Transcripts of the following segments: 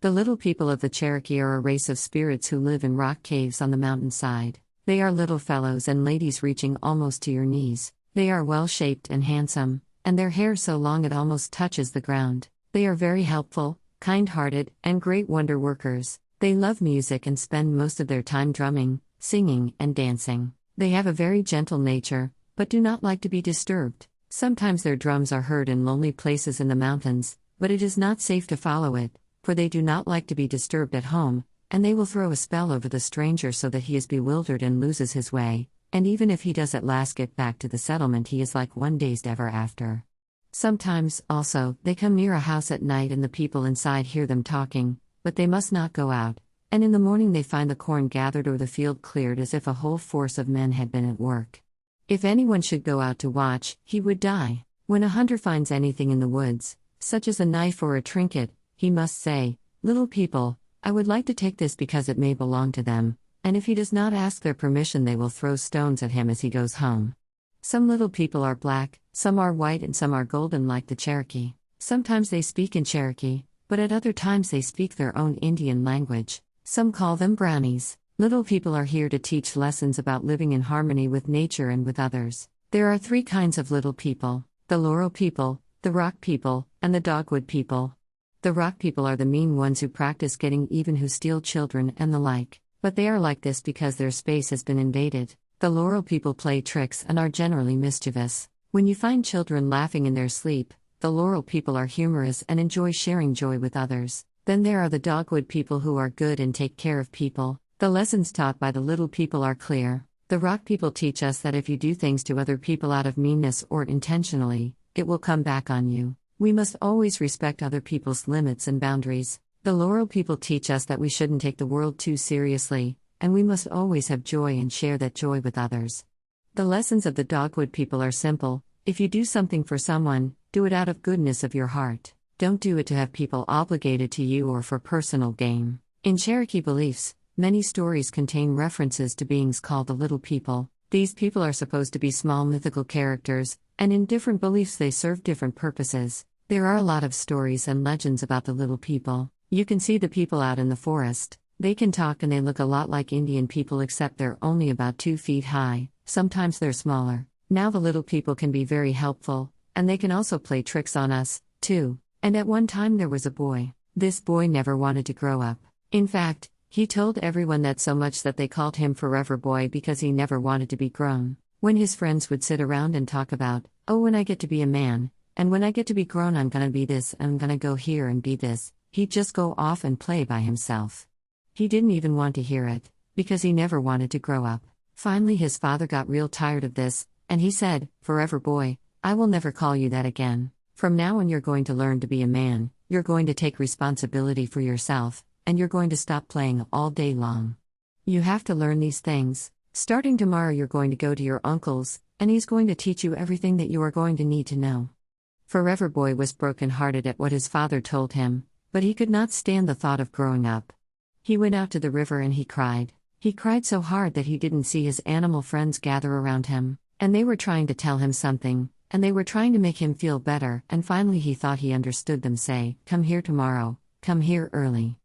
The little people of the Cherokee are a race of spirits who live in rock caves on the mountainside. They are little fellows and ladies reaching almost to your knees. They are well-shaped and handsome, and their hair so long it almost touches the ground. They are very helpful, kind-hearted, and great wonder workers. They love music and spend most of their time drumming, singing, and dancing. They have a very gentle nature, but do not like to be disturbed. Sometimes their drums are heard in lonely places in the mountains, but it is not safe to follow it, for they do not like to be disturbed at home, and they will throw a spell over the stranger so that he is bewildered and loses his way, and even if he does at last get back to the settlement he is like one dazed ever after. Sometimes, also, they come near a house at night and the people inside hear them talking, but they must not go out, and in the morning they find the corn gathered or the field cleared as if a whole force of men had been at work. If anyone should go out to watch, he would die. When a hunter finds anything in the woods, such as a knife or a trinket, he must say, "Little people, I would like to take this because it may belong to them," and if he does not ask their permission they will throw stones at him as he goes home. Some little people are black, some are white and some are golden like the Cherokee. Sometimes they speak in Cherokee, but at other times they speak their own Indian language. Some call them brownies. Little people are here to teach lessons about living in harmony with nature and with others. There are 3 kinds of little people: the Laurel people, the Rock people, and the Dogwood people. The Rock people are the mean ones who practice getting even, who steal children and the like, but they are like this because their space has been invaded. The Laurel people play tricks and are generally mischievous. When you find children laughing in their sleep, the Laurel people are humorous and enjoy sharing joy with others. Then there are the Dogwood people who are good and take care of people. The lessons taught by the little people are clear. The Rock people teach us that if you do things to other people out of meanness or intentionally, it will come back on you. We must always respect other people's limits and boundaries. The Laurel people teach us that we shouldn't take the world too seriously, and we must always have joy and share that joy with others. The lessons of the Dogwood people are simple. If you do something for someone, do it out of goodness of your heart. Don't do it to have people obligated to you or for personal gain. In Cherokee beliefs, many stories contain references to beings called the little people. These people are supposed to be small mythical characters, and in different beliefs they serve different purposes. There are a lot of stories and legends about the little people. You can see the people out in the forest. They can talk and they look a lot like Indian people except they're only about 2 feet high, sometimes they're smaller. Now the little people can be very helpful, and they can also play tricks on us, too. And at one time there was a boy. This boy never wanted to grow up. In fact, he told everyone that so much that they called him Forever Boy because he never wanted to be grown. When his friends would sit around and talk about, "Oh, when I get to be a man, and when I get to be grown I'm gonna be this, and I'm gonna go here and be this," he'd just go off and play by himself. He didn't even want to hear it, because he never wanted to grow up. Finally his father got real tired of this, and he said, "Forever Boy, I will never call you that again. From now on you're going to learn to be a man, you're going to take responsibility for yourself, and you're going to stop playing all day long. You have to learn these things. Starting tomorrow you're going to go to your uncle's, and he's going to teach you everything that you are going to need to know." Forever Boy was broken-hearted at what his father told him, but he could not stand the thought of growing up. He went out to the river and he cried. He cried so hard that he didn't see his animal friends gather around him, and they were trying to tell him something, and they were trying to make him feel better, and finally he thought he understood them say, "Come here tomorrow, come here early."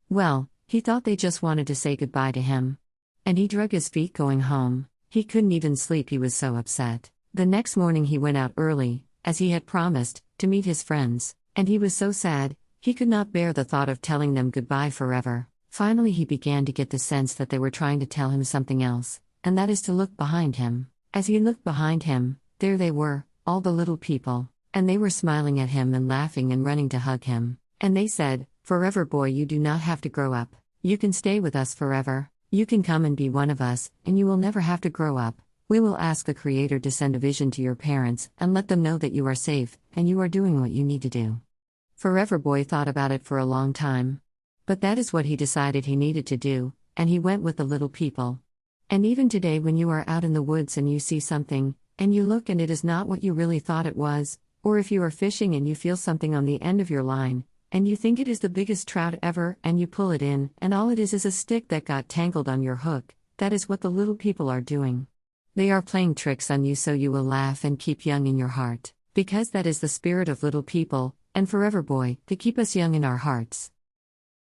Well, he thought they just wanted to say goodbye to him. And he drug his feet going home. He couldn't even sleep, he was so upset. The next morning he went out early, as he had promised, to meet his friends, and he was so sad, he could not bear the thought of telling them goodbye forever. Finally he began to get the sense that they were trying to tell him something else, and that is to look behind him. As he looked behind him, there they were, all the little people, and they were smiling at him and laughing and running to hug him. And they said, "Forever Boy, you do not have to grow up. You can stay with us forever. You can come and be one of us, and you will never have to grow up. We will ask the Creator to send a vision to your parents and let them know that you are safe, and you are doing what you need to do." Forever Boy thought about it for a long time. But that is what he decided he needed to do, and he went with the little people. And even today when you are out in the woods and you see something, and you look and it is not what you really thought it was, or if you are fishing and you feel something on the end of your line, and you think it is the biggest trout ever, and you pull it in, and all it is a stick that got tangled on your hook, that is what the little people are doing. They are playing tricks on you so you will laugh and keep young in your heart, because that is the spirit of little people, and Forever Boy, to keep us young in our hearts.